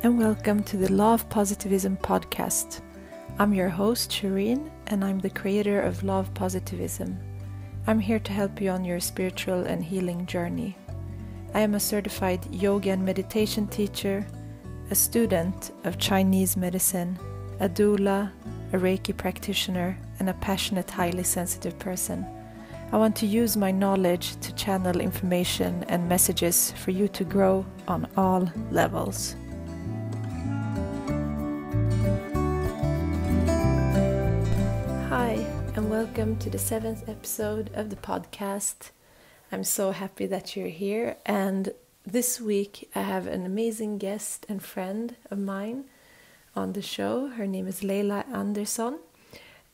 and welcome to the Law of Positivism podcast. I'm your host, Shireen, and I'm the creator of Law of Positivism. I'm here to help you on your spiritual and healing journey. I am a certified yoga and meditation teacher, a student of Chinese medicine, a doula, a Reiki practitioner, and a passionate, highly sensitive person. I want to use my knowledge to channel information and messages for you to grow on all levels. Hi, and welcome to the 7th episode of the podcast. I'm so happy that you're here, and this week I have an amazing guest and friend of mine on the show. Her name is Leila Andersson,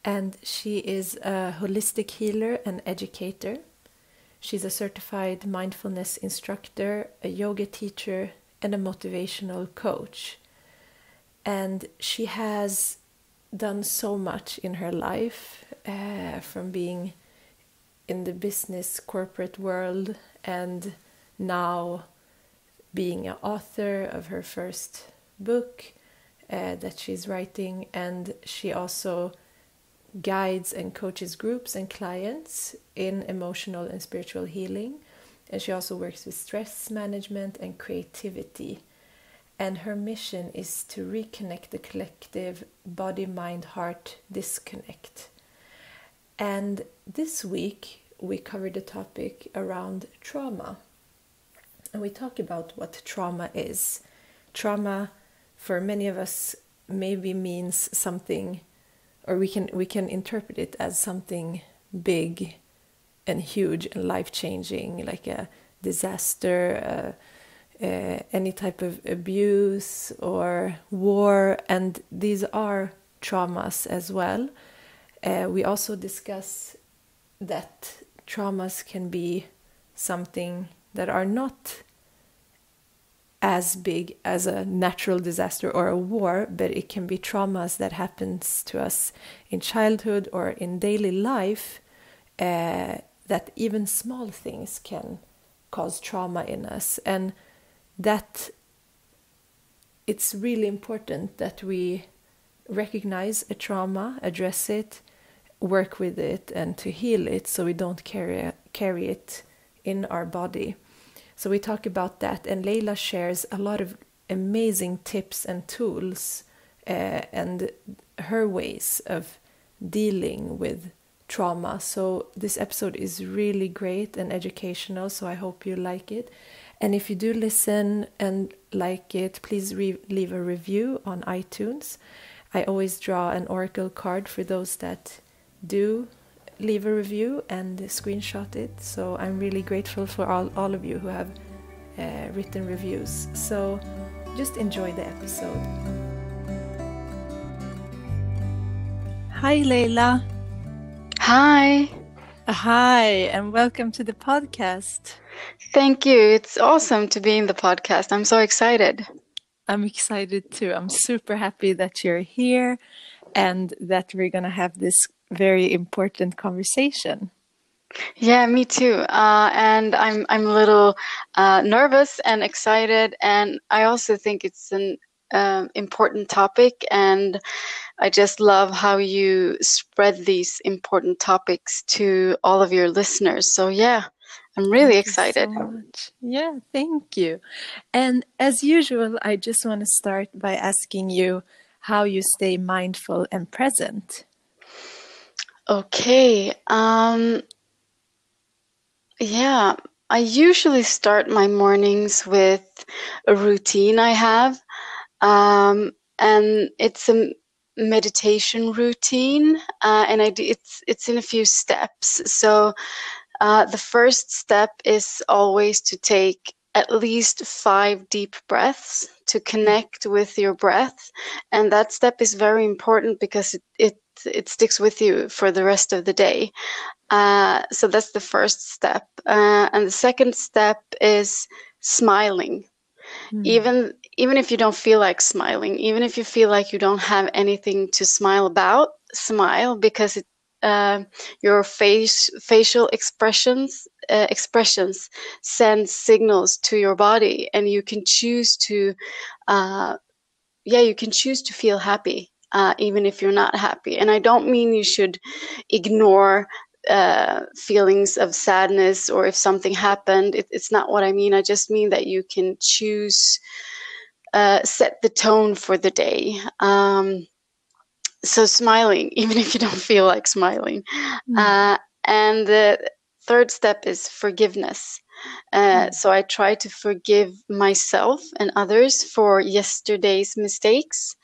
and she is a holistic healer and educator. She's a certified mindfulness instructor, a yoga teacher, and a motivational coach. And she has done so much in her life, from being in the business corporate world and now being an author of her first book that she's writing, and she also guides and coaches groups and clients in emotional and spiritual healing, and she also works with stress management and creativity. And her mission is to reconnect the collective body-mind-heart disconnect. And this week we covered the topic around trauma, and we talk about what trauma is. Trauma for many of us maybe means something, or we can interpret it as something big and huge and life-changing, like a disaster, any type of abuse or war, and these are traumas as well. We also discuss that traumas can be something that are not as big as a natural disaster or a war, but it can be traumas that happens to us in childhood or in daily life, that even small things can cause trauma in us, and that it's really important that we recognize a trauma, address it, work with it, and to heal it so we don't carry it in our body. So we talk about that, and Leila shares a lot of amazing tips and tools and her ways of dealing with trauma. So this episode is really great and educational, so I hope you like it. And if you do listen and like it, please leave a review on iTunes. I always draw an oracle card for those that do leave a review and screenshot it. So I'm really grateful for all of you who have written reviews. So just enjoy the episode. Hi, Leila. Hi. Hi, and welcome to the podcast. Thank you. It's awesome to be in the podcast. I'm so excited. I'm excited too. I'm super happy that you're here and that we're going to have this very important conversation. Yeah, me too. And I'm a little nervous and excited, and I also think it's an important topic, and I just love how you spread these important topics to all of your listeners. So yeah, I'm really excited. Thank you so much. Yeah, thank you. And as usual, I just want to start by asking you how you stay mindful and present. Okay. Yeah, I usually start my mornings with a routine I have, and it's a meditation routine, and it's in a few steps. So the first step is always to take at least 5 deep breaths to connect with your breath, and that step is very important because it sticks with you for the rest of the day. So that's the first step. And the second step is smiling. Even if you don't feel like smiling, even if you feel like you don't have anything to smile about, smile, because your facial expressions send signals to your body, and you can choose to you can choose to feel happy, even if you're not happy. And I don't mean you should ignore feelings of sadness, or if something happened. It's not what I mean. I just mean that you can choose, set the tone for the day. So smiling, even if you don't feel like smiling. And the third step is forgiveness. So I try to forgive myself and others for yesterday's mistakes.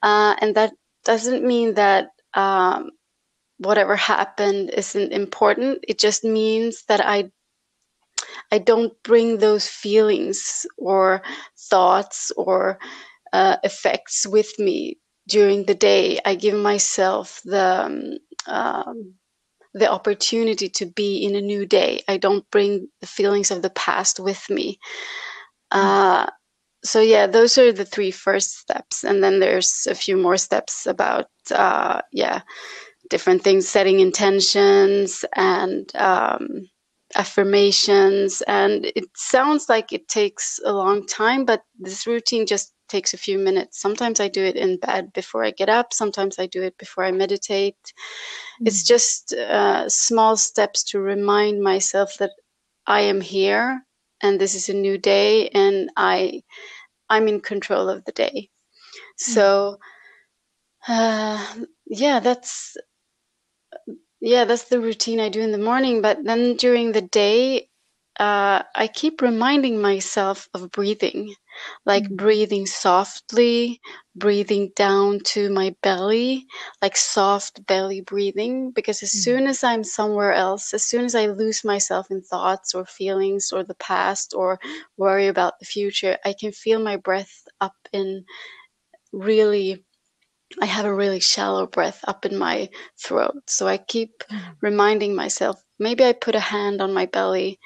And that doesn't mean that whatever happened isn't important. It just means that I don't bring those feelings or thoughts or effects with me during the day. I give myself the opportunity to be in a new day. I don't bring the feelings of the past with me. So yeah, those are the three first steps. And then there's a few more steps about, different things, setting intentions and affirmations. And it sounds like it takes a long time, but this routine just takes a few minutes. Sometimes I do it in bed before I get up. Sometimes I do it before I meditate. It's just small steps to remind myself that I am here and this is a new day, and I'm in control of the day. So that's the routine I do in the morning. But then during the day, I keep reminding myself of breathing, like breathing softly, breathing down to my belly, like soft belly breathing. Because as soon as I'm somewhere else, as soon as I lose myself in thoughts or feelings or the past or worry about the future, I can feel my breath up in I have a really shallow breath up in my throat. So I keep reminding myself, maybe I put a hand on my belly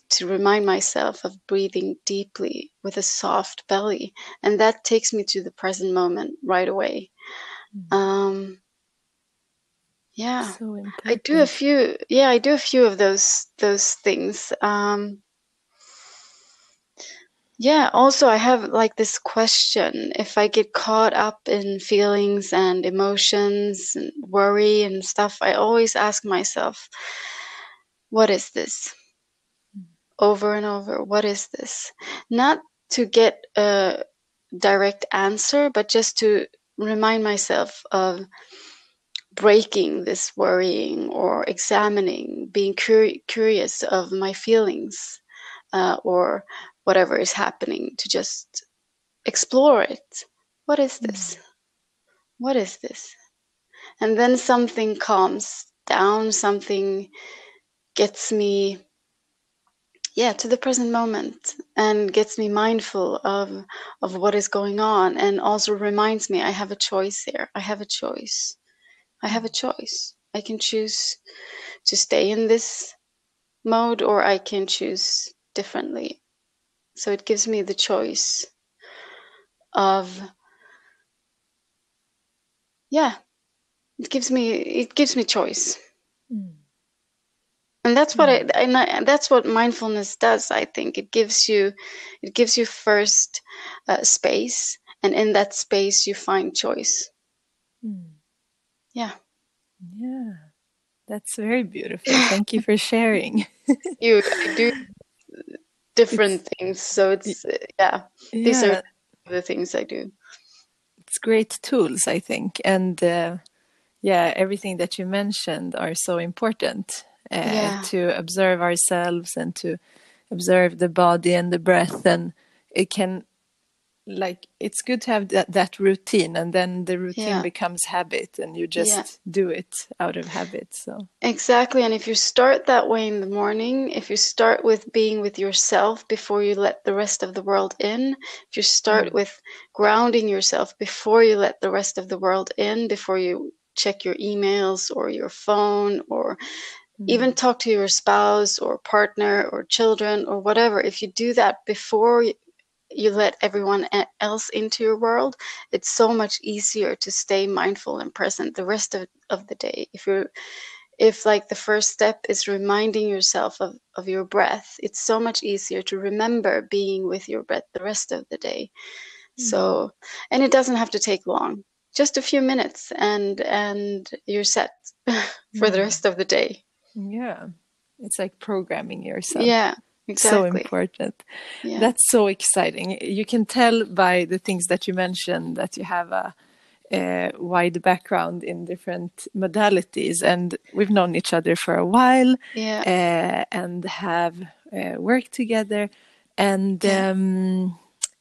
to remind myself of breathing deeply with a soft belly. And that takes me to the present moment right away. So important. I do a few of those things. Also I have like this question. If I get caught up in feelings and emotions and worry and stuff, I always ask myself, what is this? Over and over, what is this? Not to get a direct answer, but just to remind myself of breaking this worrying or examining, being curious of my feelings, or whatever is happening, to just explore it. What is this? What is this? And then something calms down, something gets me to the present moment and gets me mindful of what is going on, and also reminds me I have a choice here. I have a choice. I can choose to stay in this mode, or I can choose differently. So it gives me the choice of it gives me choice. And that's what that's what mindfulness does. I think it gives you first space, and in that space you find choice. Yeah, that's very beautiful. Thank you for sharing. I do different things, so it's these are the things I do. It's great tools, I think, and everything that you mentioned are so important to observe ourselves and to observe the body and the breath, and it can, like, it's good to have that routine, and then the routine becomes habit, and you just do it out of habit. So exactly. And if you start that way in the morning, if you start with being with yourself before you let the rest of the world in, if you start with grounding yourself before you let the rest of the world in, before you check your emails or your phone, or even talk to your spouse or partner or children or whatever, if you do that before you let everyone else into your world, it's so much easier to stay mindful and present the rest of the day. If like the first step is reminding yourself of your breath, it's so much easier to remember being with your breath the rest of the day. So, and it doesn't have to take long, just a few minutes, and you're set for the rest of the day. Yeah, it's like programming yourself. Yeah, So exactly. important. Yeah. That's so exciting. You can tell by the things that you mentioned that you have a wide background in different modalities, and we've known each other for a while. Yeah. And have worked together. And Yeah.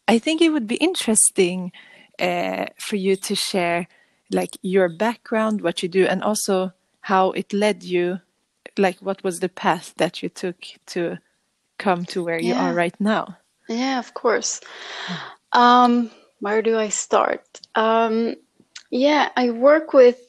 I think it would be interesting for you to share like your background, what you do, and also how it led you, like what was the path that you took to come to where you are Yeah. right now. Yeah, of course. Where do I start? Yeah, I work with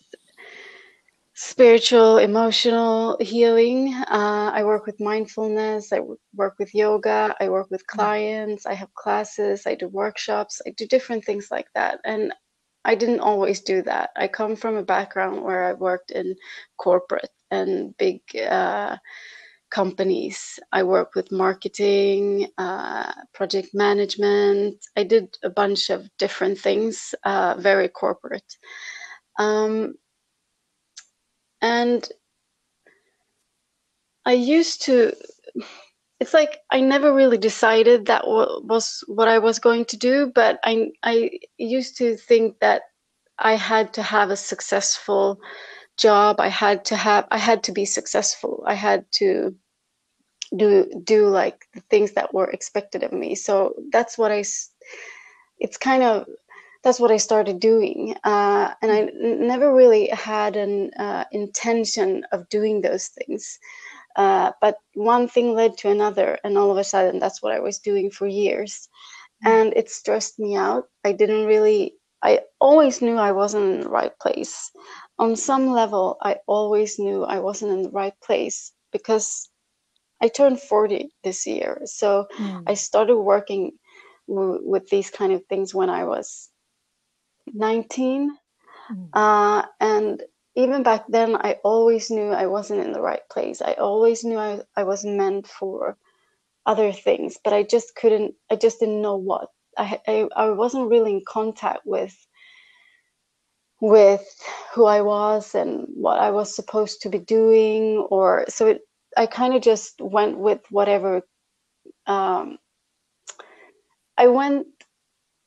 spiritual, emotional healing. I work with mindfulness. I work with yoga. I work with clients. I have classes. I do workshops. I do different things like that. And I didn't always do that. I come from a background where I worked in corporate and big companies. I work with marketing, project management. I did a bunch of different things, very corporate. And I used to, it's like I never really decided that was what I was going to do, but I used to think that I had to have a successful job. I had to be successful. I had to do like the things that were expected of me. So that's what it's kind of, that's what I started doing. And I never really had an intention of doing those things. But one thing led to another, and all of a sudden, that's what I was doing for years. And it stressed me out. I always knew I wasn't in the right place. On some level, I always knew I wasn't in the right place because I turned 40 this year. So I started working with these kind of things when I was 19. And even back then, I always knew I wasn't in the right place. I always knew I was meant for other things, but I just didn't know what. I wasn't really in contact with who I was and what I was supposed to be doing, or so I kind of just went with whatever. I went,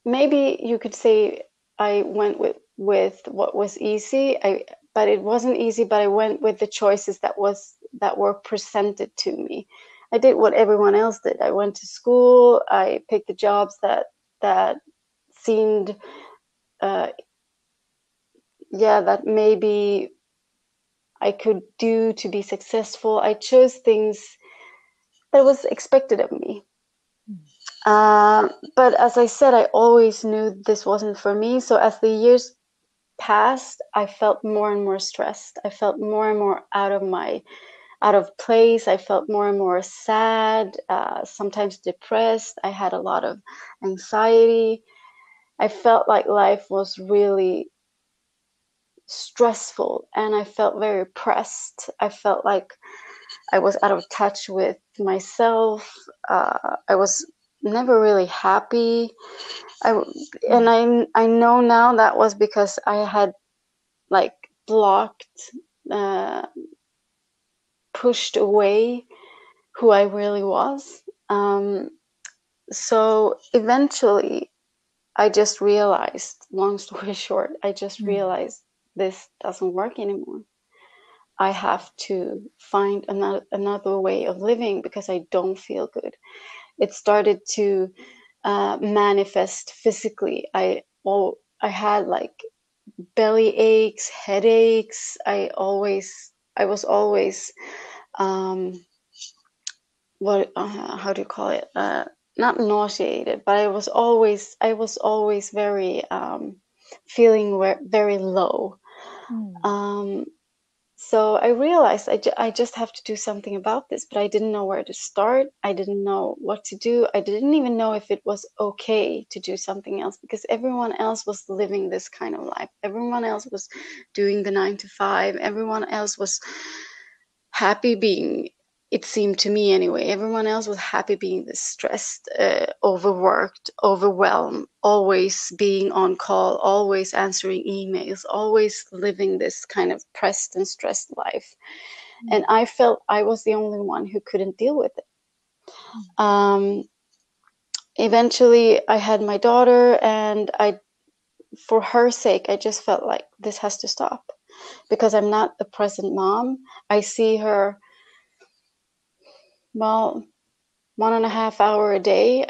maybe you could say I went with what was easy. But it wasn't easy, but I went with the choices that were presented to me. I did what everyone else did. I went to school. I picked the jobs that seemed that maybe I could do to be successful. I chose things that was expected of me. But as I said, I always knew this wasn't for me. So as the years passed, I felt more and more stressed. I felt more and more out of place. I felt more and more sad, sometimes depressed. I had a lot of anxiety. I felt like life was really stressful, and I felt very pressed. I felt like I was out of touch with myself. I was never really happy. I know now that was because I had like blocked, pushed away who I really was. So eventually, I just realized, long story short, I just realized this doesn't work anymore. I have to find another way of living because I don't feel good. It started to manifest physically. I had like belly aches, headaches. I was always how do you call it? Not nauseated, but I was always very feeling very low. So I realized I just have to do something about this, but I didn't know where to start. I didn't know what to do. I didn't even know if it was okay to do something else because everyone else was living this kind of life. Everyone else was doing the 9 to 5. Everyone else was happy being it seemed to me anyway. Everyone else was happy being this stressed, overworked, overwhelmed, always being on call, always answering emails, always living this kind of pressed and stressed life. And I felt I was the only one who couldn't deal with it. Eventually, I had my daughter, and for her sake, I just felt like this has to stop, because I'm not a present mom. I see her, well, 1.5 hours a day.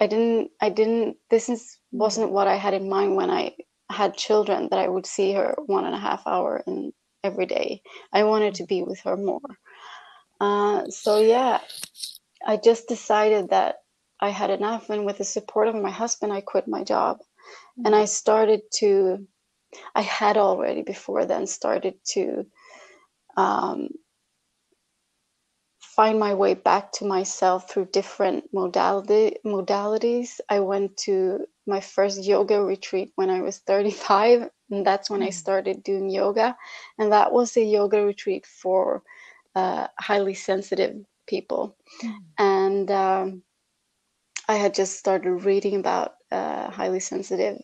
Wasn't what I had in mind when I had children, that I would see her 1.5 hours in every day. I wanted to be with her more. So yeah, I just decided that I had enough, and with the support of my husband, I quit my job. And I had already before then started to find my way back to myself through different modalities. I went to my first yoga retreat when I was 35, and that's when I started doing yoga. And that was a yoga retreat for highly sensitive people. And I had just started reading about highly sensitive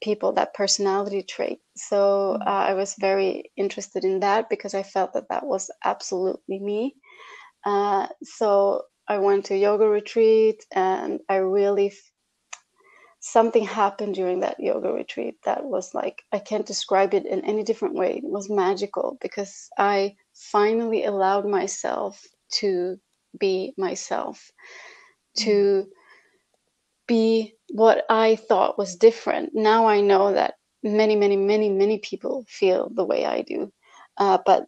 people, that personality trait. So I was very interested in that, because I felt that that was absolutely me. So I went to a yoga retreat, and I really, something happened during that yoga retreat that was like, I can't describe it in any different way. It was magical, because I finally allowed myself to be myself, to be what I thought was different. Now I know that many people feel the way I do. But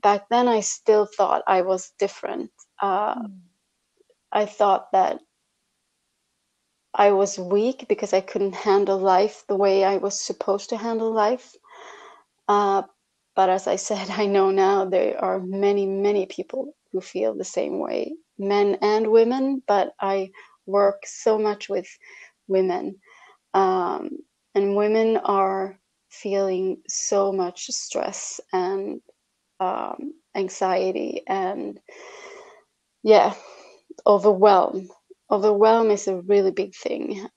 back then I still thought I was different. I thought that I was weak because I couldn't handle life the way I was supposed to handle life. But as I said, I know now there are many people who feel the same way, men and women, but I work so much with women. And women are feeling so much stress and anxiety and, yeah, overwhelm. Overwhelm is a really big thing.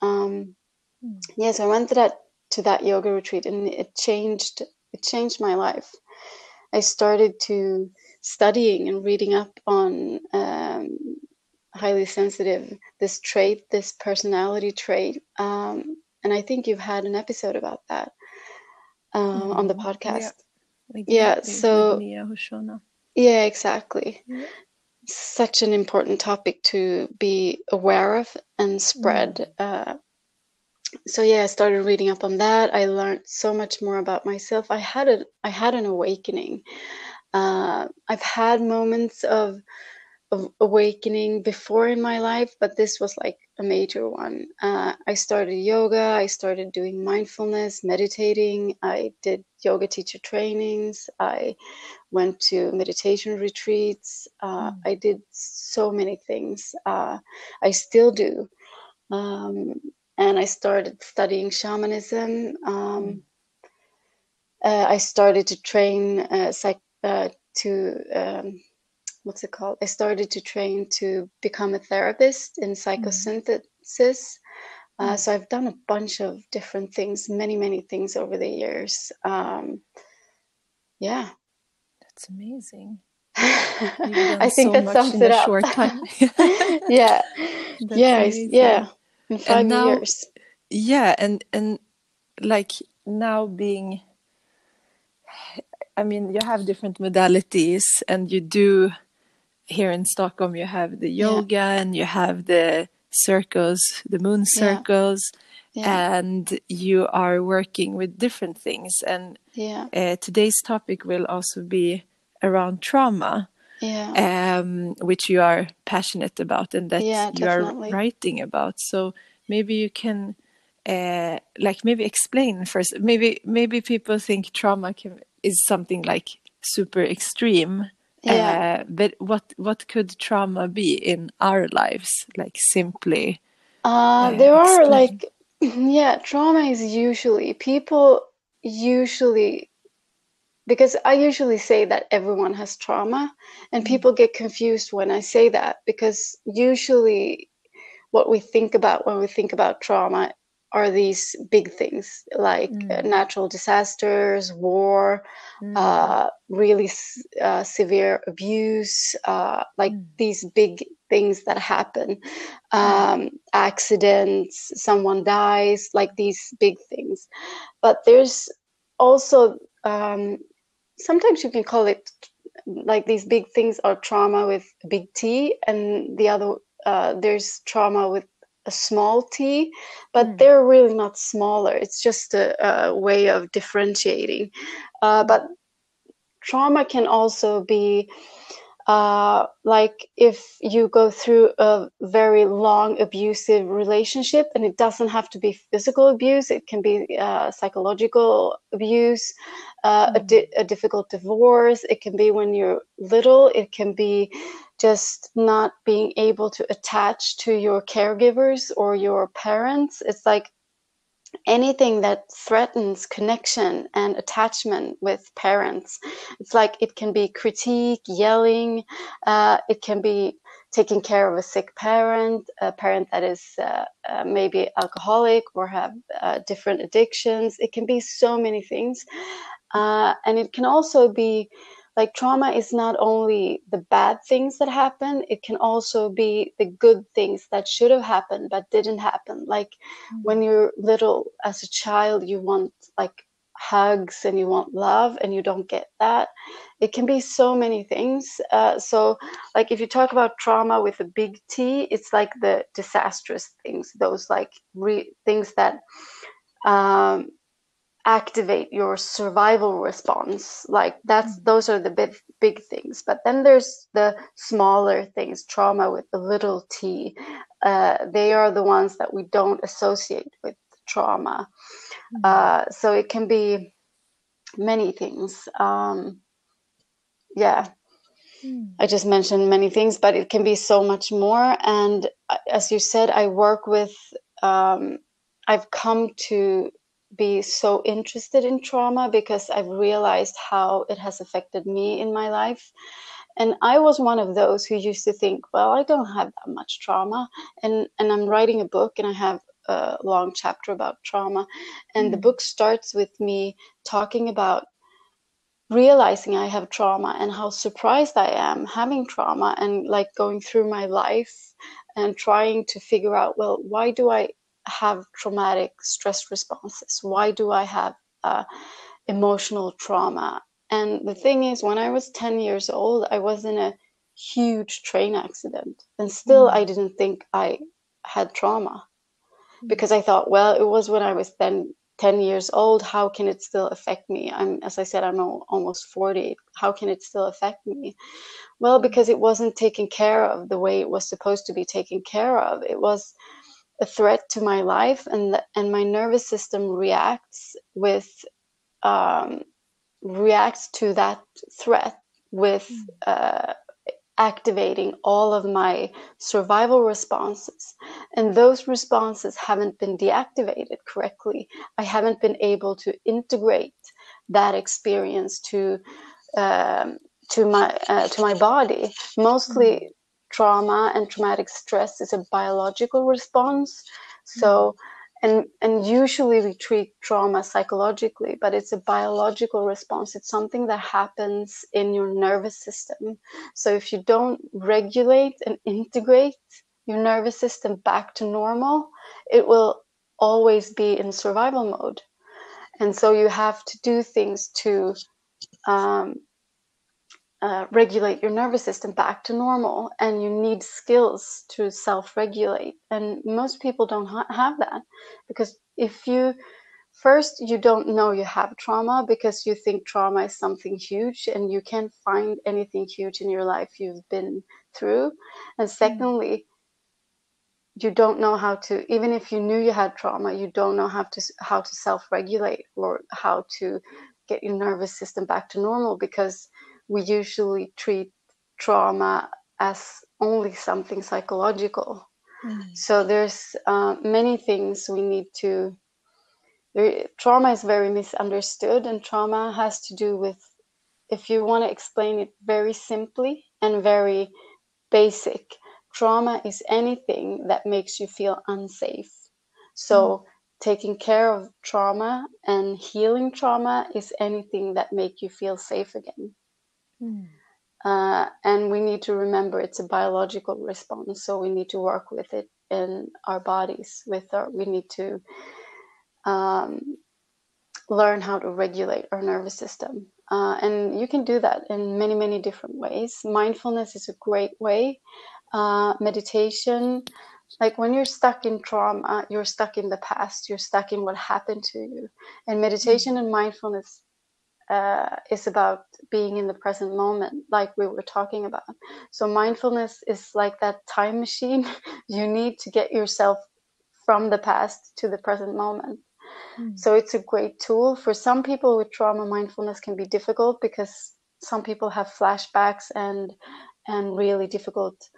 Yeah, so I went to that yoga retreat, and it changed my life. I started to studying and reading up on highly sensitive, this trait, this personality trait. And I think you've had an episode about that on the podcast. Exactly. So with Mia Hoshona. Yeah, exactly. Such an important topic to be aware of and spread. So yeah, I started reading up on that. I learned so much more about myself. I had an awakening. I've had moments of awakening before in my life, but this was like a major one. I started yoga. I started doing mindfulness, meditating. I did yoga teacher trainings. I went to meditation retreats. I did so many things. I still do. And I started studying shamanism. I started to train what's it called? I started to train to become a therapist in psychosynthesis. So I've done a bunch of different things, many things over the years. Yeah. That's amazing. You've done I think so that much sums in it a up. short time. Yeah. That's amazing. In And 5 now, years. yeah, and like now being, I mean, you have different modalities, and you do here in Stockholm, you have the yoga and you have the circles, the moon circles, and you are working with different things. And today's topic will also be around trauma, which you are passionate about and that you definitely. are writing about. So maybe you can maybe explain first. Maybe people think trauma is something like super extreme. But what could trauma be in our lives? Like simply There are explain. trauma is usually, people usually because I usually say that everyone has trauma, and people get confused when I say that, because usually what we think about when we think about trauma are these big things like natural disasters, war, really severe abuse, like these big things that happen, accidents, someone dies, like these big things. But there's also, sometimes you can call it, like, these big things are trauma with a big T, and the other, there's trauma with a small t, but they're really not smaller. It's just a way of differentiating. But trauma can also be, like if you go through a very long abusive relationship, and it doesn't have to be physical abuse, it can be psychological abuse, a difficult divorce, it can be when you're little, it can be just not being able to attach to your caregivers or your parents. It's like anything that threatens connection and attachment with parents. It's like it can be critique, yelling, it can be taking care of a sick parent, a parent that is maybe alcoholic or have different addictions. It can be so many things. And it can also be like, trauma is not only the bad things that happen, it can also be the good things that should have happened but didn't happen. Like when you're little, as a child, you want like hugs and you want love and you don't get that. It can be so many things. So like if you talk about trauma with a big T, it's like the disastrous things, those like things that activate your survival response. Like those are the big things. But then there's the smaller things, trauma with the little t. They are the ones that we don't associate with trauma. So it can be many things. Yeah, I just mentioned many things, but it can be so much more. And as you said, I work with, I've come to be so interested in trauma because I've realized how it has affected me in my life. And I was one of those who used to think, well, I don't have that much trauma. And I'm writing a book and I have a long chapter about trauma. And the book starts with me talking about realizing I have trauma and how surprised I am having trauma, and like going through my life and trying to figure out, well, why do I have traumatic stress responses? Why do I have emotional trauma? And the thing is, when I was 10 years old, I was in a huge train accident, and still I didn't think I had trauma, because I thought, well, it was when I was then 10 years old. How can it still affect me? As I said, I'm almost 40. How can it still affect me? Well, because it wasn't taken care of the way it was supposed to be taken care of. It was a threat to my life, and my nervous system reacts to that threat with activating all of my survival responses. And those responses haven't been deactivated correctly. I haven't been able to integrate that experience to my body. Mostly trauma and traumatic stress is a biological response. So and usually we treat trauma psychologically, but it's a biological response. It's something that happens in your nervous system. So if you don't regulate and integrate your nervous system back to normal, it will always be in survival mode. And so you have to do things to regulate your nervous system back to normal, and you need skills to self-regulate. And most people don't have that, because if you first, you don't know you have trauma because you think trauma is something huge, and you can't find anything huge in your life you've been through. And secondly, you don't know how to, even if you knew you had trauma, you don't know how to self-regulate or how to get your nervous system back to normal, because we usually treat trauma as only something psychological. So there's many things we need to. Trauma is very misunderstood, and trauma has to do with if you want to explain it very simply and very basic, trauma is anything that makes you feel unsafe. So taking care of trauma and healing trauma is anything that make you feel safe again. And we need to remember it's a biological response, so we need to work with it in our bodies. We need to learn how to regulate our nervous system. And you can do that in many, many different ways. Mindfulness is a great way. Meditation, like when you're stuck in trauma, you're stuck in the past, you're stuck in what happened to you. And meditation and mindfulness is about being in the present moment, like we were talking about. So mindfulness is like that time machine. You need to get yourself from the past to the present moment. So it's a great tool. For some people with trauma, mindfulness can be difficult because some people have flashbacks and really difficult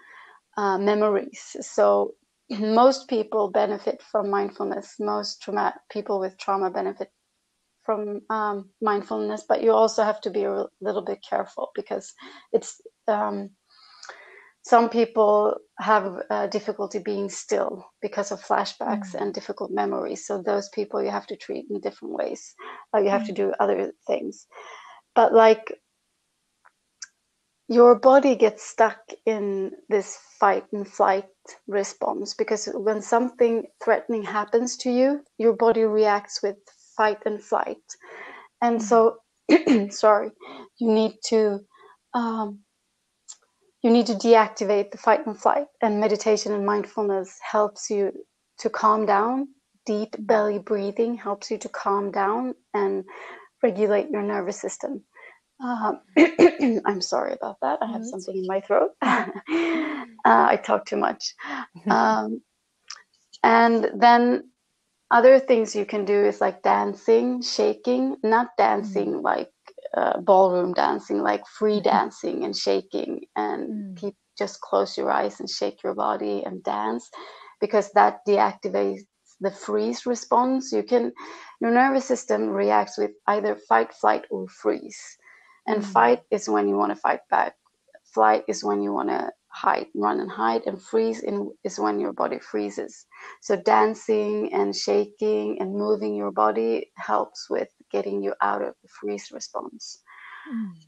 memories. So most people benefit from mindfulness. Most people with trauma benefit from mindfulness, but you also have to be a little bit careful because it's some people have difficulty being still because of flashbacks and difficult memories. So those people you have to treat in different ways. You have to do other things. But like your body gets stuck in this fight and flight response because when something threatening happens to you, your body reacts with fight and flight. And so, sorry, you need to deactivate the fight and flight, and meditation and mindfulness helps you to calm down. Deep belly breathing helps you to calm down and regulate your nervous system. I'm sorry about that. I have something in my throat. I talk too much. And then other things you can do is like dancing, shaking, not dancing like ballroom dancing, like free dancing and shaking, and just close your eyes and shake your body and dance, because that deactivates the freeze response. Your nervous system reacts with either fight, flight, or freeze. And fight is when you want to fight back. Flight is when you want to hide, run and hide, and freeze is when your body freezes. So dancing and shaking and moving your body helps with getting you out of the freeze response.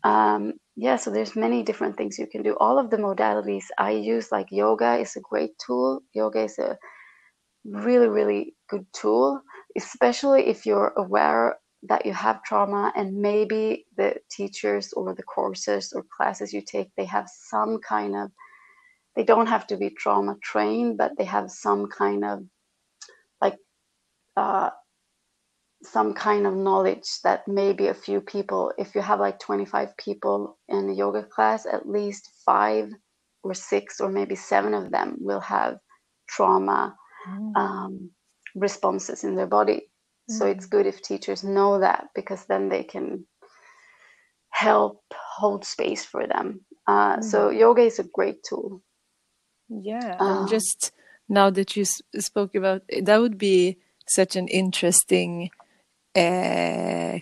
So there's many different things you can do. All of the modalities I use, like yoga is a great tool. Yoga is a really, really good tool, especially if you're aware that you have trauma and maybe the teachers or the courses or classes you take, they have some kind of, they don't have to be trauma trained, but they have some kind of like some kind of knowledge that maybe a few people, if you have like 25 people in a yoga class, at least 5 or 6 or maybe 7 of them will have trauma responses in their body. So it's good if teachers know that, because then they can help hold space for them. So yoga is a great tool. Yeah, and just now that you spoke about it, that would be such an interesting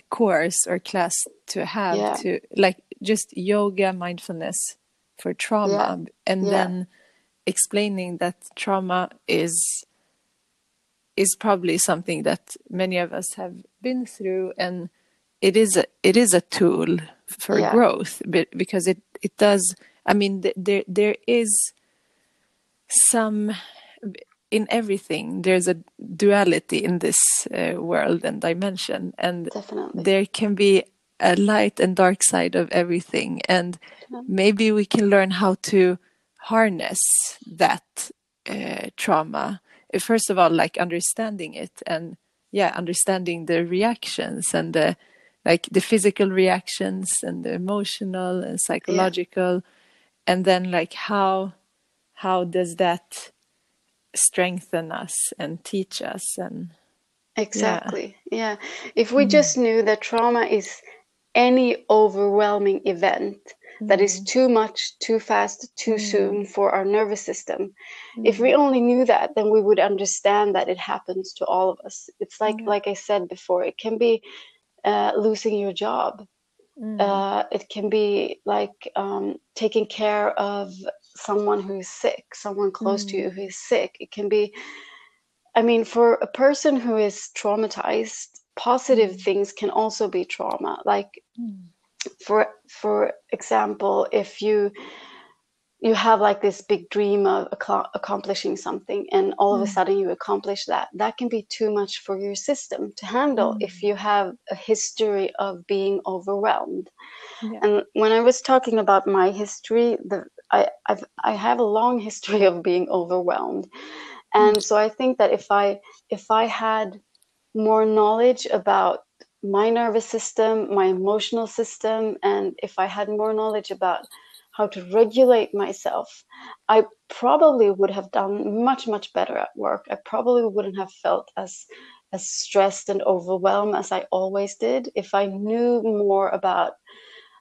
course or class to have, to like just yoga mindfulness for trauma, and then explaining that trauma is probably something that many of us have been through, and it is a tool for growth, because it does. I mean, there is some, in everything there's a duality in this world and dimension, and there can be a light and dark side of everything, and maybe we can learn how to harness that trauma. First of all, like understanding it, and understanding the reactions, and the physical reactions and the emotional and psychological, and then like how does that strengthen us and teach us. And exactly. If we just knew that trauma is any overwhelming event that is too much, too fast, too soon for our nervous system, if we only knew that, then we would understand that it happens to all of us. It's like I said before, it can be losing your job. It can be like taking care of someone who is sick, someone close to you who is sick. It can be, I mean, for a person who is traumatized, positive things can also be trauma. Like, for example, if you have like this big dream of accomplishing something, and all of a sudden you accomplish that, that can be too much for your system to handle if you have a history of being overwhelmed. Yeah. And when I was talking about my history, I have a long history of being overwhelmed. And so I think that if I had more knowledge about my nervous system, my emotional system, and if I had more knowledge about how to regulate myself, I probably would have done much, much better at work. I probably wouldn't have felt as stressed and overwhelmed as I always did if I knew more about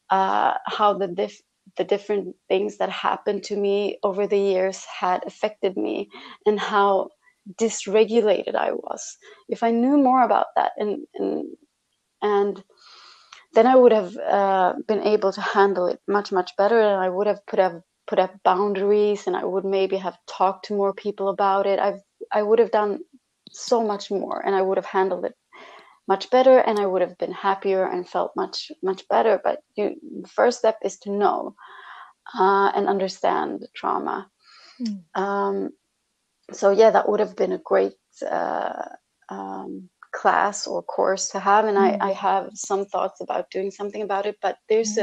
how the different things that happened to me over the years had affected me, and how dysregulated I was. If I knew more about that, and then I would have been able to handle it much, much better, and I would have put up boundaries, and I would maybe have talked to more people about it. I would have done so much more, and I would have handled it much better, and I would have been happier and felt much, much better. But the first step is to know and understand trauma. So yeah, that would have been a great class or course to have, and I have some thoughts about doing something about it. But there's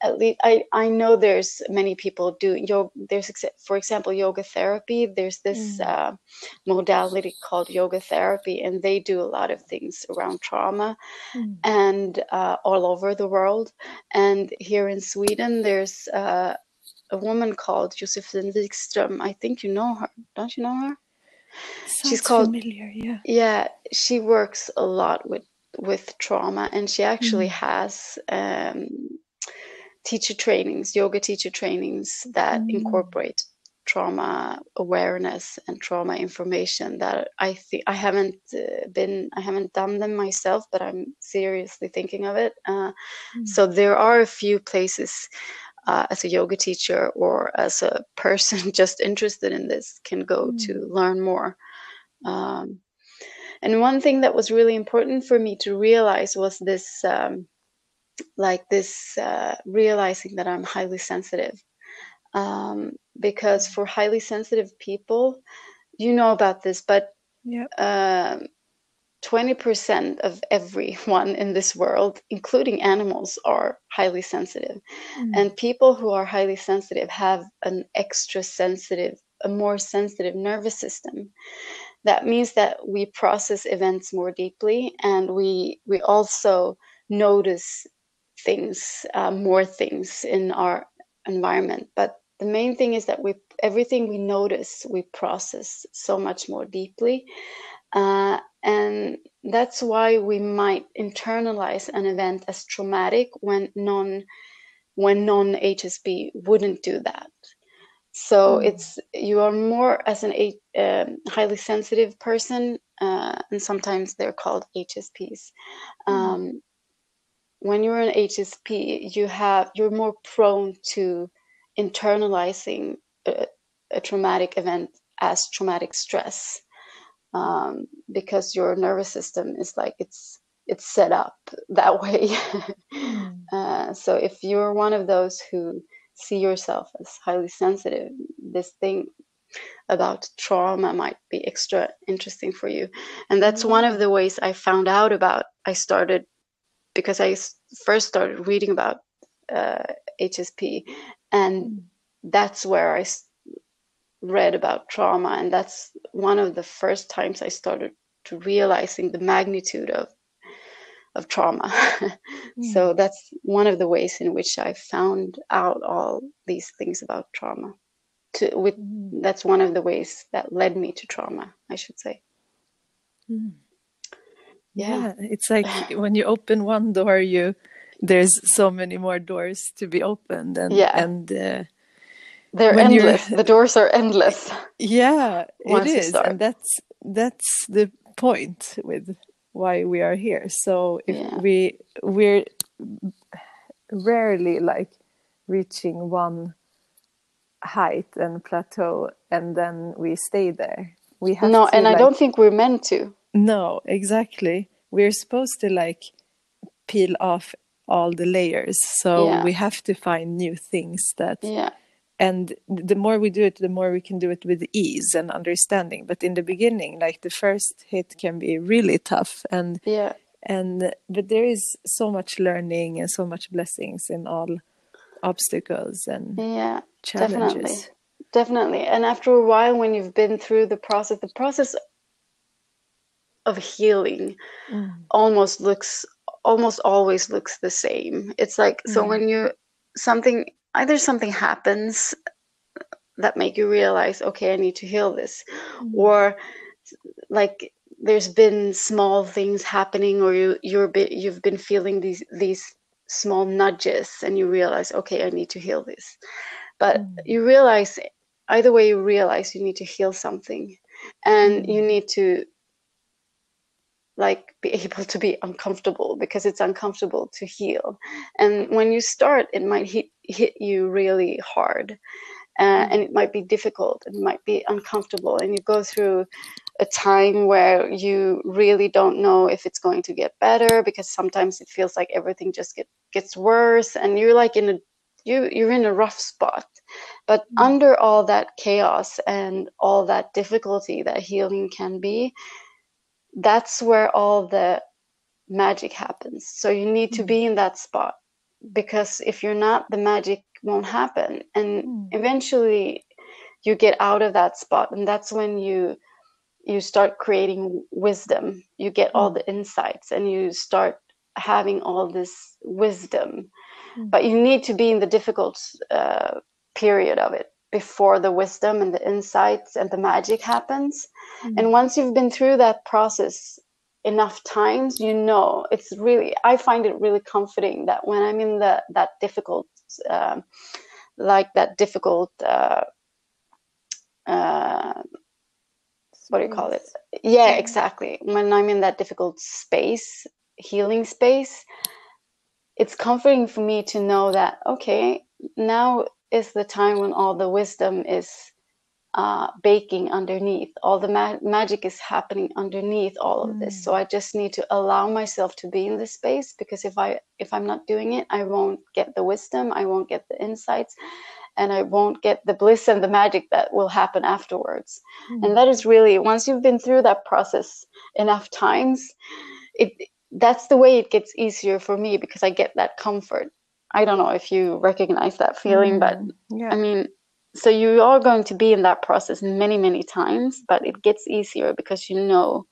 at least I know there's many people do yoga. There's, for example, yoga therapy. There's this modality called yoga therapy, and they do a lot of things around trauma, and all over the world. And here in Sweden, there's a woman called Josefin Wikström. I think you know her. Don't you know her? Sounds familiar. Yeah. She works a lot with trauma, and she actually has yoga teacher trainings that incorporate trauma awareness and trauma information. That I think I haven't done them myself, but I'm seriously thinking of it. So there are a few places as a yoga teacher or as a person just interested in this can go to learn more. And one thing that was really important for me to realize was this realizing that I'm highly sensitive, because for highly sensitive people, you know about this, but 20% of everyone in this world, including animals, are highly sensitive. And people who are highly sensitive have a more sensitive nervous system. That means that we process events more deeply, and we also notice things, more things in our environment. But the main thing is that everything we notice, we process so much more deeply. And that's why we might internalize an event as traumatic when non-HSP wouldn't do that. So you are more as an highly sensitive person, and sometimes they're called HSPs. When you're an HSP, you're more prone to internalizing a traumatic event as traumatic stress, because your nervous system is like it's set up that way. So if you're one of those who see yourself as highly sensitive, this thing about trauma might be extra interesting for you. And that's one of the ways I found out about. Because I first started reading about HSP, and that's where I read about trauma, and that's one of the first times I started to realizing the magnitude of trauma. So that's one of the ways in which I found out all these things about trauma. That's one of the ways that led me to trauma, I should say. Yeah, it's like when you open one door, there's so many more doors to be opened, and they're endless. The doors are endless. Yeah, it is, and that's the point with why we are here. So if we're rarely like reaching one height and plateau and then we stay there. We have No, to and I like, don't think we're meant to. no, exactly. We're supposed to like peel off all the layers. So Yeah. we have to find new things that, Yeah. and the more we do it, the more we can do it with ease and understanding. But in the beginning, like the first hit can be really tough, Yeah. but there is so much learning and so much blessings in all obstacles and Yeah. Definitely. challenges. Definitely. And after a while, when you've been through the process of healing almost always looks the same. It's like, so when either something happens that make you realize, okay, I need to heal this, or like there's been small things happening, or you've been feeling these small nudges, and you realize, okay, I need to heal this. But you realize, either way, you realize you need to heal something, and you need to like be able to be uncomfortable, because it's uncomfortable to heal. And when you start, it might hit you really hard, and it might be difficult, it might be uncomfortable, and you go through a time where you really don't know if it's going to get better, because sometimes it feels like everything just gets worse, and you're like you're in a rough spot. But under all that chaos and all that difficulty that healing can be, that's where all the magic happens. So you need to be in that spot, because if you're not, the magic won't happen. And eventually you get out of that spot, and that's when you start creating wisdom. You get all the insights, and you start having all this wisdom. But you need to be in the difficult period of it before the wisdom and the insights and the magic happens. And once you've been through that process enough times, it's really, I find it really comforting that when I'm in that difficult what do you call it? Yeah, exactly. When I'm in that difficult space, healing space, it's comforting for me to know that, okay, now is the time when all the wisdom is baking underneath. All the magic is happening underneath all of this. So I just need to allow myself to be in this space, because if I'm not doing it, I won't get the wisdom, I won't get the insights, and I won't get the bliss and the magic that will happen afterwards. And that is really, once you've been through that process enough times, that's the way it gets easier for me, because I get that comfort. I don't know if you recognize that feeling, but I mean, so you are going to be in that process many, many times, but it gets easier because you know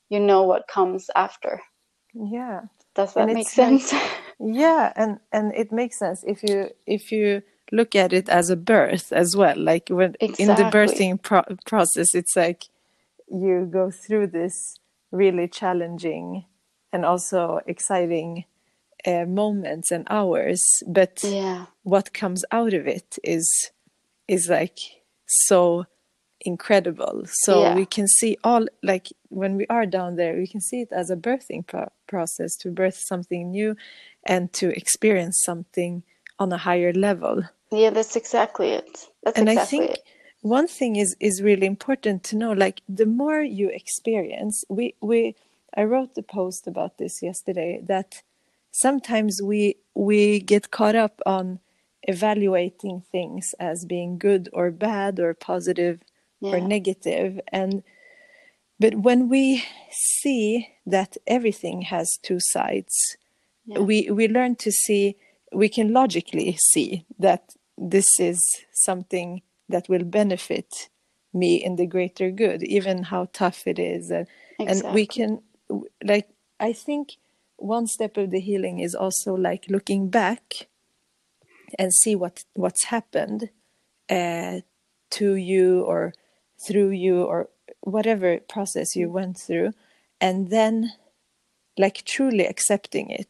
what comes after. Yeah. Does that make sense? Yeah, and it makes sense if you look at it as a birth as well. Like when in the birthing process, it's like you go through this really challenging and also exciting moments and hours, but what comes out of it is like so incredible. So we can see all, like when we are down there, we can see it as a birthing process, to birth something new and to experience something on a higher level. Yeah, that's exactly it. I think one thing is really important to know, like the more you experience, I wrote the post about this yesterday, that sometimes we get caught up on evaluating things as being good or bad or positive or negative, but when we see that everything has two sides, we learn to see, we can logically see that this is something that will benefit me in the greater good, even how tough it is. And we can, like, I think one step of the healing is also like looking back and see what's happened to you or through you or whatever process you went through, and then like truly accepting it.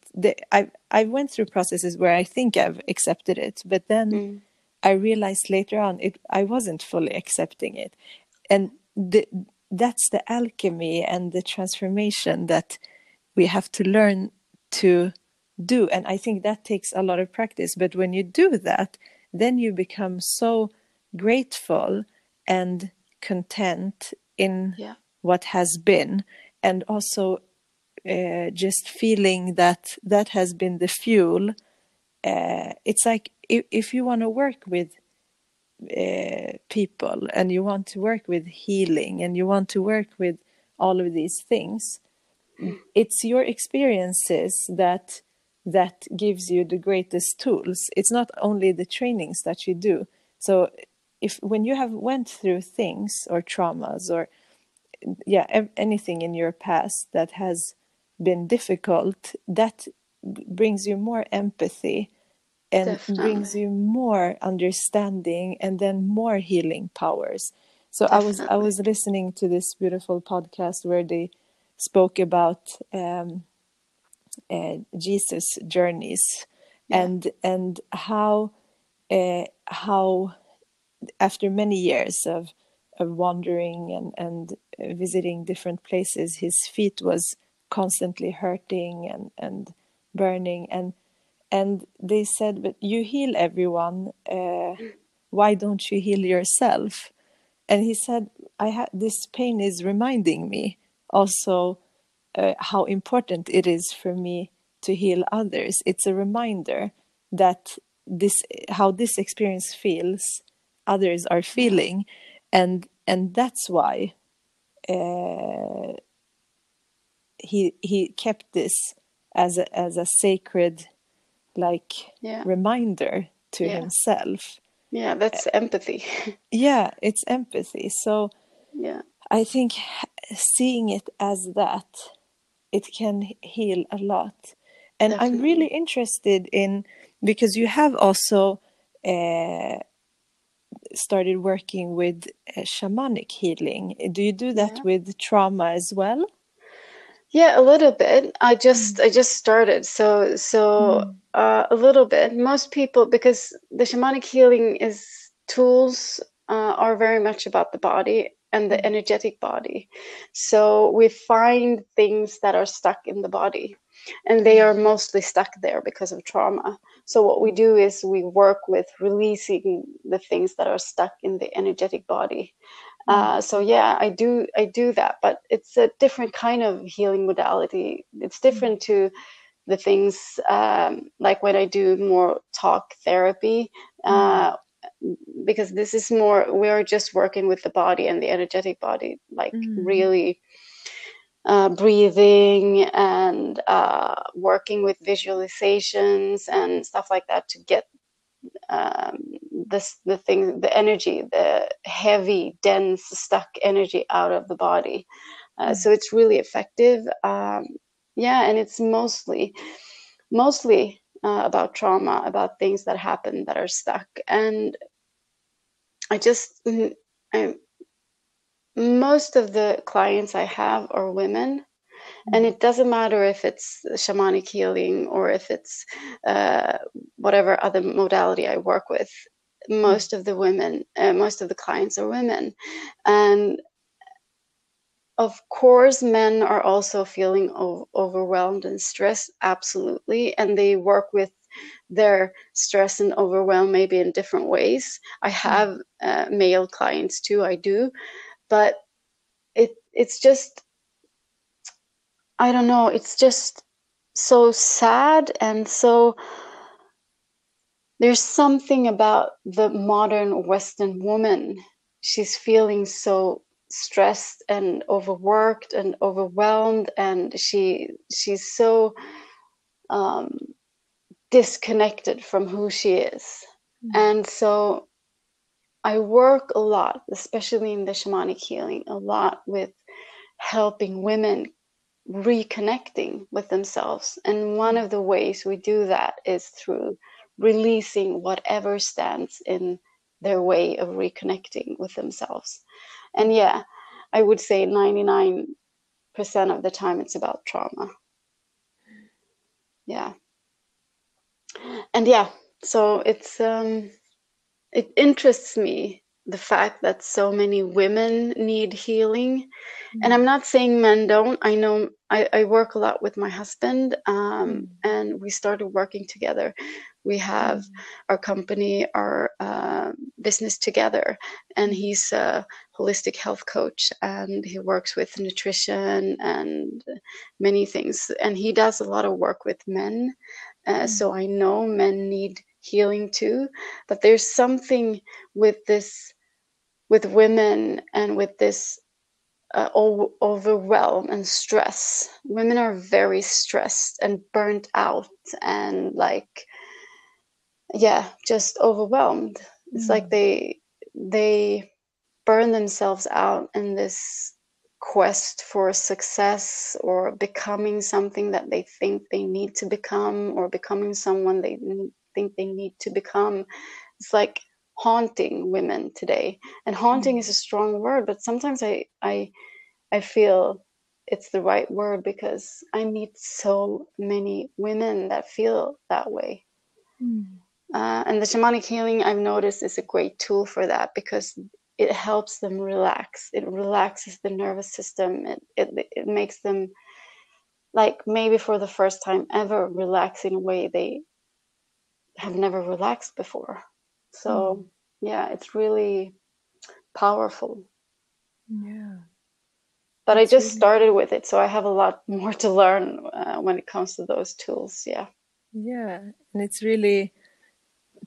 I went through processes where I think I've accepted it, but then I realized later on I wasn't fully accepting it, and that's the alchemy and the transformation that we have to learn to do. And I think that takes a lot of practice. But when you do that, then you become so grateful and content in what has been, and also just feeling that that has been the fuel. It's like if you want to work with people, and you want to work with healing, and you want to work with all of these things, it's your experiences that gives you the greatest tools. It's not only the trainings that you do. So if when you have went through things or traumas or anything in your past that has been difficult, that brings you more empathy and brings you more understanding, and then more healing powers. So I was listening to this beautiful podcast where they spoke about Jesus' journeys, and how after many years of wandering and visiting different places, his feet was constantly hurting and burning, and they said, "But you heal everyone. Why don't you heal yourself?" And he said, this pain is reminding me also how important it is for me to heal others. It's a reminder that how this experience feels, others are feeling, and that's why he kept this as a sacred reminder to himself. Yeah, that's empathy. Yeah, it's empathy. So I think seeing it as that, it can heal a lot. And Definitely. I'm really interested in, because you have also started working with shamanic healing. Do you do that with trauma as well? Yeah, a little bit. I just started, so a little bit. Most people, because the shamanic healing is tools are very much about the body and the energetic body. So we find things that are stuck in the body, and they are mostly stuck there because of trauma. So what we do is we work with releasing the things that are stuck in the energetic body. So yeah, I do that, but it's a different kind of healing modality. It's different to the things like when I do more talk therapy, because this is more, we are just working with the body and the energetic body, like really breathing and working with visualizations and stuff like that to get the energy, the heavy, dense, stuck energy out of the body. So it's really effective. And it's mostly about trauma, about things that happen that are stuck. And most of the clients I have are women. And it doesn't matter if it's shamanic healing or if it's whatever other modality I work with. Most of the clients are women. And of course, men are also feeling overwhelmed and stressed, absolutely. And they work with their stress and overwhelm maybe in different ways. I have male clients too, I do. But it's just, I don't know, it's just so sad. And so there's something about the modern Western woman. She's feeling so stressed and overworked and overwhelmed, and she's so disconnected from who she is. And so I work a lot, especially in the shamanic healing, a lot with helping women reconnecting with themselves. And one of the ways we do that is through releasing whatever stands in their way of reconnecting with themselves. And yeah, I would say 99% of the time it's about trauma. Yeah. And yeah, so it interests me, the fact that so many women need healing. And I'm not saying men don't. I I work a lot with my husband, and we started working together. We have our company, our business together, and he's a holistic health coach, and he works with nutrition and many things. And he does a lot of work with men, so I know men need healing too. But there's something with this, with women, and with this overwhelm and stress. Women are very stressed and burnt out and like, yeah, just overwhelmed. It's like they burn themselves out in this quest for success or becoming something that they think they need to become, or becoming someone they think they need to become. It's like haunting women today. And haunting is a strong word, but sometimes I feel it's the right word, because I meet so many women that feel that way. And the shamanic healing, I've noticed, is a great tool for that, because it helps them relax. It relaxes the nervous system. It makes them, like, maybe for the first time ever, relax in a way they have never relaxed before. So yeah, it's really powerful. Yeah. But It's I just really, started with it, so I have a lot more to learn when it comes to those tools. Yeah. yeah, and it's really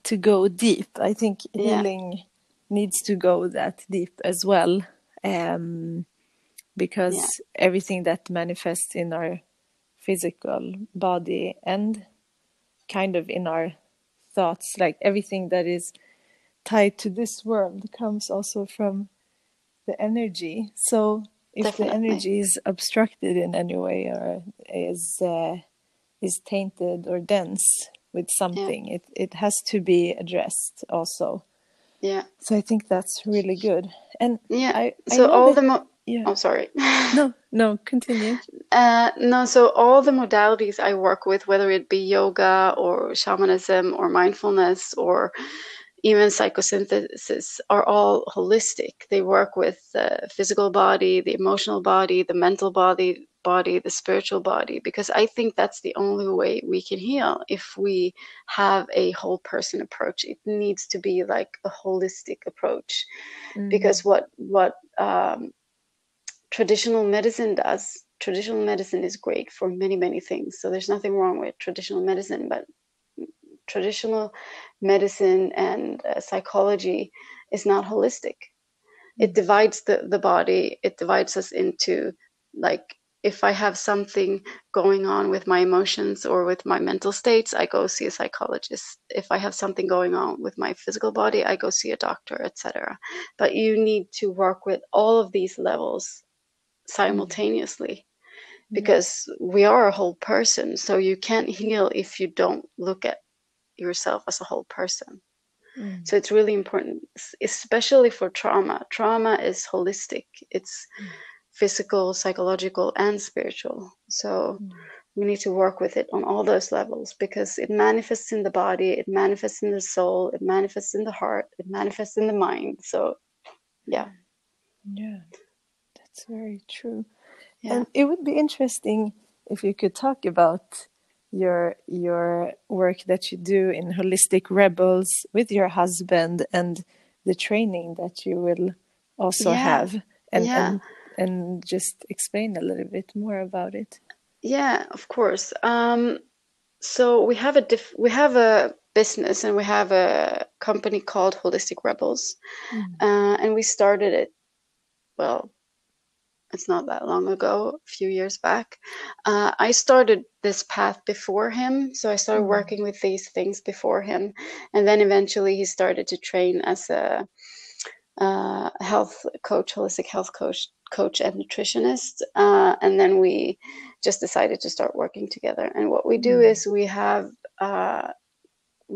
to go deep. I think Yeah. healing needs to go that deep as well, because Yeah. everything that manifests in our physical body and kind of in our thoughts, like everything that is tied to this world, comes also from the energy. So if the Definitely. energy is obstructed in any way, or is tainted or dense with Yeah. something, it has to be addressed also. Yeah. So I think that's really good. And Yeah. I So know all that, the yeah. oh, sorry. No, continue. No, so all the modalities I work with, whether it be yoga or shamanism or mindfulness or even psychosynthesis, are all holistic. They work with the physical body, the emotional body, the mental body, the spiritual body, because I think that's the only way we can heal. If we have a whole person approach, it needs to be like a holistic approach, because what traditional medicine does. Traditional medicine is great for many, many things. So there's nothing wrong with traditional medicine, but traditional medicine and psychology is not holistic. It divides the body. It divides us into, like, if I have something going on with my emotions or with my mental states, I go see a psychologist. If I have something going on with my physical body, I go see a doctor, etc. But you need to work with all of these levels simultaneously, because we are a whole person. So you can't heal if you don't look at yourself as a whole person. So it's really important, especially for trauma. Trauma is holistic. It's physical, psychological, and spiritual. So we need to work with it on all those levels, because it manifests in the body, it manifests in the soul, it manifests in the heart, it manifests in the mind. So yeah. Yeah, that's very true. Yeah. And it would be interesting if you could talk about your work that you do in Holistic Rebels with your husband, and the training that you will also Yeah. have, Yeah. and just explain a little bit more about it. Yeah, of course. So we have a business, and we have a company called Holistic Rebels, and we started it. Well, it's not that long ago, a few years back. I started this path before him, so I started working with these things before him, and then eventually he started to train as a health coach, holistic health coach and nutritionist, and then we just decided to start working together. And what we do is we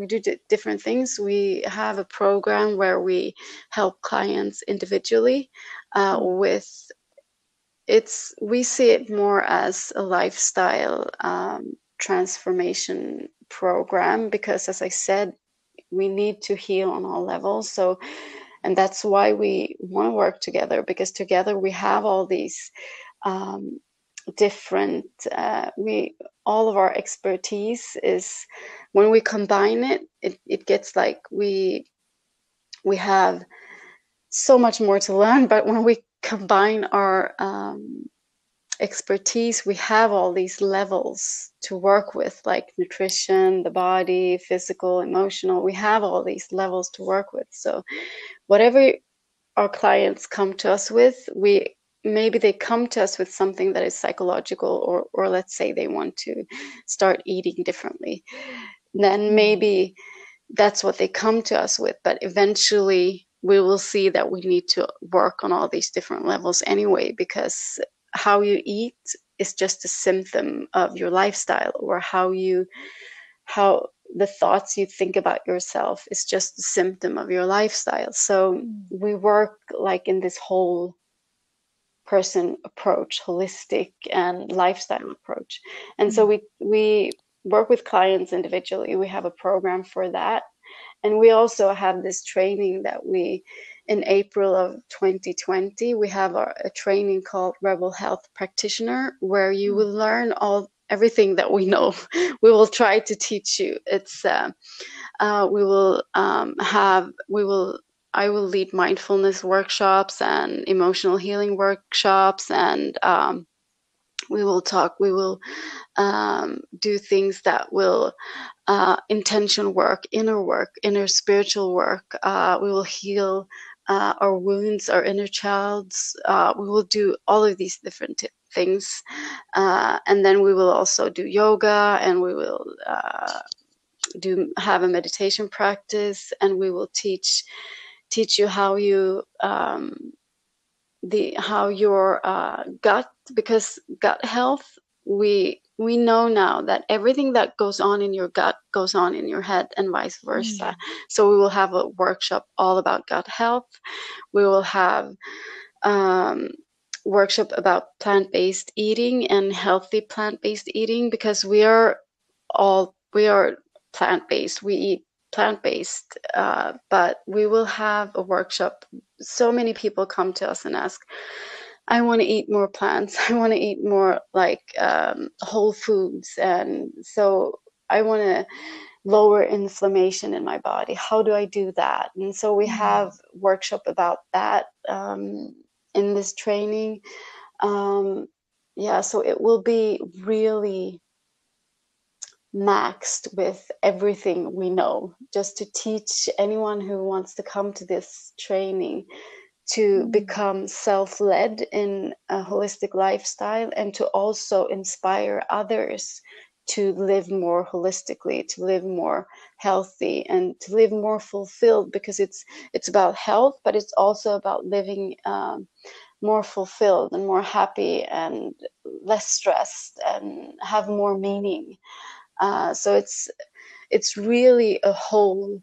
do different things. We have a program where we help clients individually with we see it more as a lifestyle transformation program, because, as I said, we need to heal on all levels. So, and that's why we want to work together, because together we have all these different. All of our expertise is, when we combine it gets like we have so much more to learn. But when we combine our expertise, we have all these levels to work with, like nutrition, the body, physical, emotional. We have all these levels to work with. So whatever our clients come to us with, maybe they come to us with something that is psychological, or let's say they want to start eating differently, then maybe that's what they come to us with. But eventually we will see that we need to work on all these different levels anyway, because how you eat is just a symptom of your lifestyle, or how the thoughts you think about yourself is just a symptom of your lifestyle. So we work like in this whole person approach, holistic and lifestyle approach. And so we work with clients individually. We have a program for that. And we also have this training that in April of 2020, we have a training called Rebel Health Practitioner, where you will learn everything that we know. We will try to teach you. I will lead mindfulness workshops and emotional healing workshops, and we will do things that will intention work, inner spiritual work. We will heal our wounds, our inner childs. We will do all of these different things, and then we will also do yoga, and we will have a meditation practice, and we will teach you how your gut, because gut health, we know now that everything that goes on in your gut goes on in your head, and vice versa. So we will have a workshop all about gut health. We will have workshop about plant-based eating and healthy plant-based eating, because we are plant-based. We eat plant-based, but we will have a workshop. So many people come to us and ask, I want to eat more plants. I want to eat more like whole foods. And so I want to lower inflammation in my body. How do I do that? And so we have workshop about that in this training. So it will be really maxed with everything we know, just to teach anyone who wants to come to this training to become self-led in a holistic lifestyle, and to also inspire others to live more holistically, to live more healthy, and to live more fulfilled, because it's about health, but it's also about living more fulfilled and more happy and less stressed and have more meaning. So it's really a whole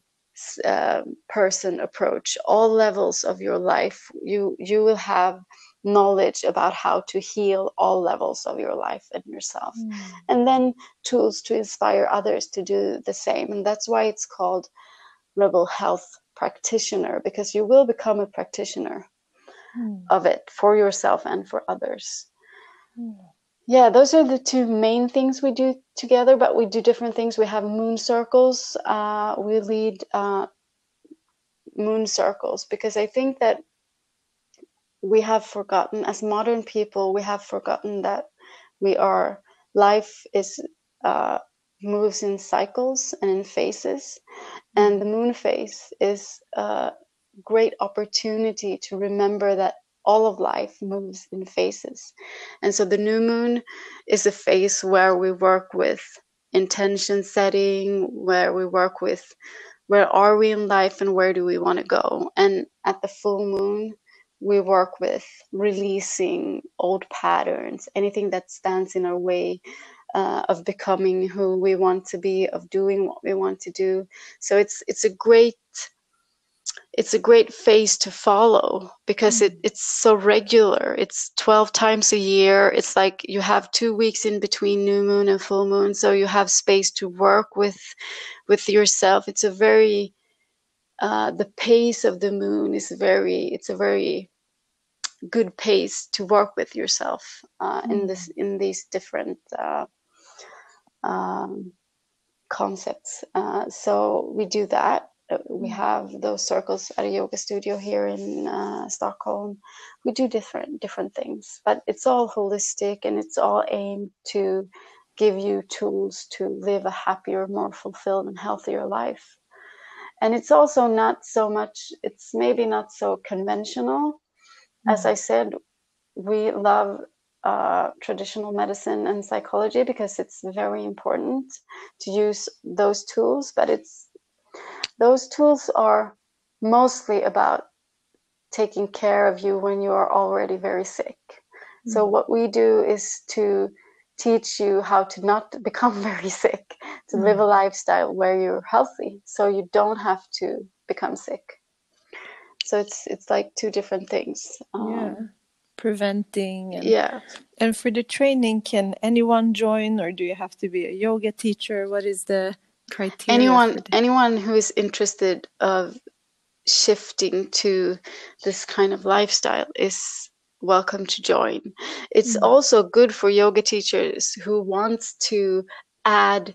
person approach. All levels of your life, you will have knowledge about how to heal all levels of your life and yourself, and then tools to inspire others to do the same. And that's why it's called Rebel Health Practitioner, because you will become a practitioner of it for yourself and for others. Yeah, those are the two main things we do together, but we do different things. We have moon circles. We lead moon circles, because I think that we have forgotten, as modern people, we have forgotten that life is moves in cycles and in phases, and the moon phase is a great opportunity to remember that all of life moves in phases. And so the new moon is a phase where we work with intention setting, where we work with where are we in life and where do we want to go. And at the full moon, we work with releasing old patterns, anything that stands in our way of becoming who we want to be, of doing what we want to do. So it's a great phase to follow, because it's so regular. It's 12 times a year. It's like you have 2 weeks in between new moon and full moon, so you have space to work with yourself. It's a very the pace of the moon is it's a very good pace to work with yourself in these different concepts. So we do that. We have those circles at a yoga studio here in Stockholm. We do different things, but it's all holistic, and it's all aimed to give you tools to live a happier, more fulfilled and healthier life. And it's also not so much, it's maybe not so conventional. As I said, we love traditional medicine and psychology because it's very important to use those tools, but those tools are mostly about taking care of you when you are already very sick. So what we do is to teach you how to not become very sick, to live a lifestyle where you're healthy, so you don't have to become sick. So it's like two different things. Preventing and for the training, can anyone join, or do you have to be a yoga teacher? What is the criteria? Anyone who is interested of shifting to this kind of lifestyle is welcome to join. It's also good for yoga teachers who wants to add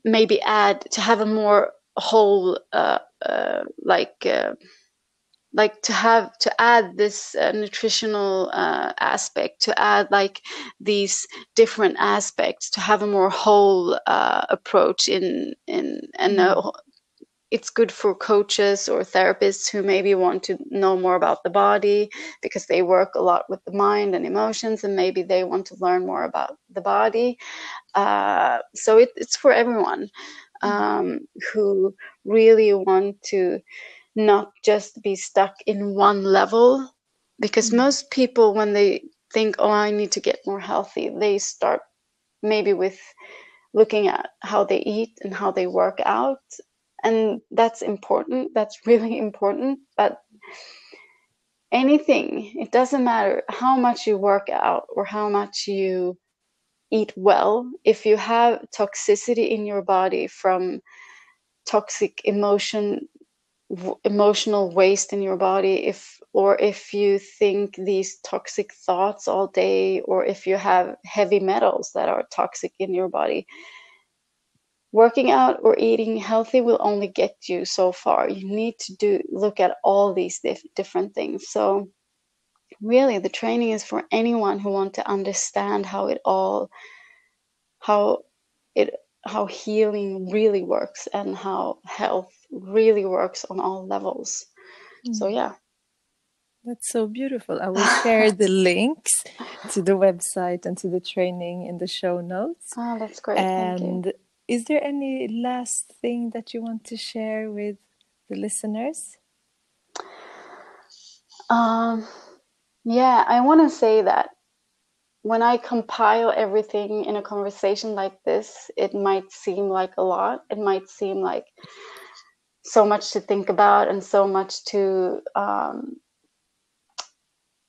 to have a more whole like to add this nutritional aspect, to add like these different aspects, to have a more whole approach in it's good for coaches or therapists who maybe want to know more about the body, because they work a lot with the mind and emotions, and maybe they want to learn more about the body. So it's for everyone who really want to not just be stuck in one level, because most people, when they think, oh, I need to get more healthy, they start maybe with looking at how they eat and how they work out. And that's important. That's really important. But anything, it doesn't matter how much you work out or how much you eat well. If you have toxicity in your body from toxic emotional waste in your body, if you think these toxic thoughts all day, or if you have heavy metals that are toxic in your body, working out or eating healthy will only get you so far. You need to look at all these different things. So really, the training is for anyone who wants to understand how healing really works, and how health really works on all levels. So yeah. That's so beautiful. I will share the links to the website and to the training in the show notes. Oh, that's great. And thank you. Is there any last thing that you want to share with the listeners? Yeah, I want to say that when I compile everything in a conversation like this, it might seem like a lot. It might seem like so much to think about, and so much to,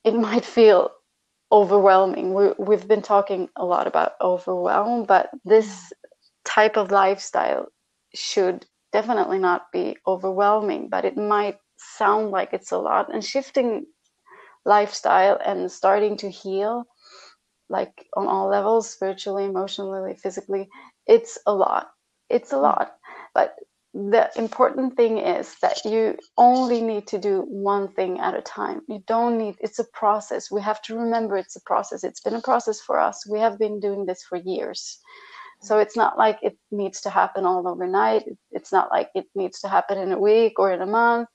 it might feel overwhelming. We've been talking a lot about overwhelm, but this type of lifestyle should definitely not be overwhelming, but it might sound like it's a lot. And shifting lifestyle and starting to heal, like on all levels, spiritually, emotionally, physically, it's a lot. But the important thing is that you only need to do one thing at a time. It's a process. We have to remember it's a process. It's been a process for us. We have been doing this for years. So it's not like it needs to happen all overnight. It's not like it needs to happen in a week or in a month.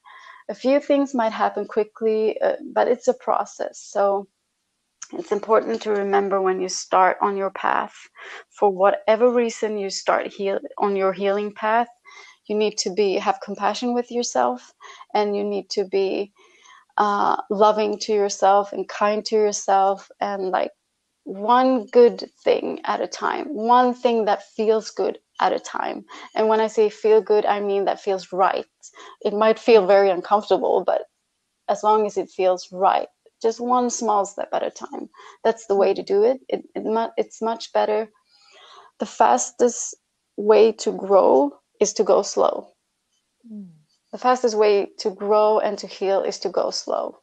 A few things might happen quickly, but it's a process. So it's important to remember, when you start on your path, for whatever reason you start on your healing path, you need to have compassion with yourself, and you need to be loving to yourself and kind to yourself, and like one good thing at a time, one thing that feels good at a time. And when I say feel good, I mean that feels right. It might feel very uncomfortable, but as long as it feels right, just one small step at a time. That's the way to do it. It's much better. The fastest way to grow is to go slow. The fastest way to grow and to heal is to go slow.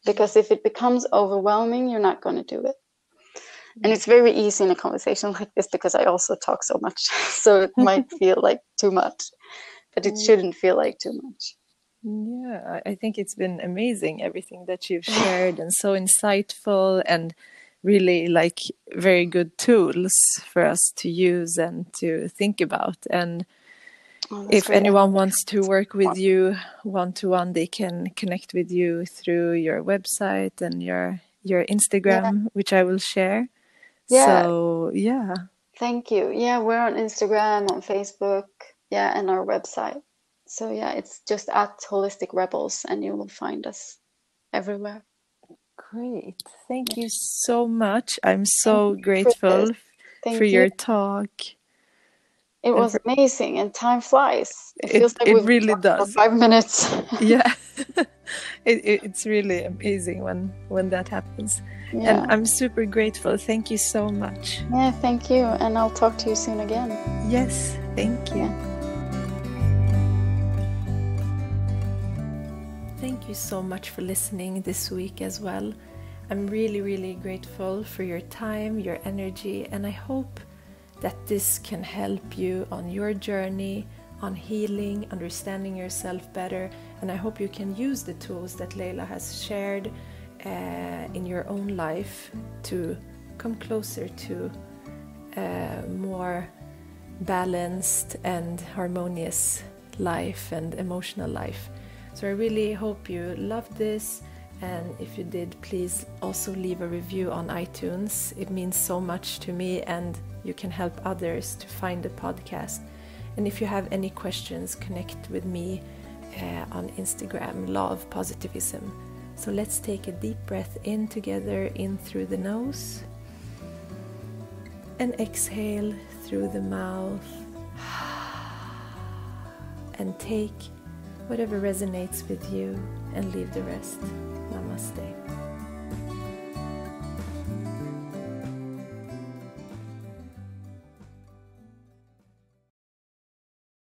Because if it becomes overwhelming, you're not going to do it. And it's very easy in a conversation like this because I also talk so much. So it might feel like too much, but it shouldn't feel like too much. Yeah, I think it's been amazing, everything that you've shared, and so insightful, and really like very good tools for us to use and to think about. And if anyone wants to work with you one-to-one, they can connect with you through your website and your Instagram, which I will share. Yeah. So, yeah. Thank you. Yeah, we're on Instagram, on Facebook, and our website. So, it's just at Holistic Rebels, and you will find us everywhere. Great. Thank you so much. I'm so grateful for your talk. It was amazing, and time flies. It feels like we've really talked does. for 5 minutes. Yeah. It's really amazing when that happens. Yeah. And I'm super grateful. Thank you so much. Yeah, thank you. And I'll talk to you soon again. Yes, thank you. Yeah. Thank you so much for listening this week as well. I'm really, really grateful for your time, your energy, and I hope that this can help you on your journey, on healing, understanding yourself better, and I hope you can use the tools that Leila has shared in your own life to come closer to a more balanced and harmonious life and emotional life. So I really hope you loved this, and if you did, please also leave a review on iTunes. It means so much to me, and you can help others to find the podcast. And if you have any questions, connect with me on Instagram, Law of Positivism. So let's take a deep breath in together, in through the nose, and exhale through the mouth, and take whatever resonates with you and leave the rest. Namaste.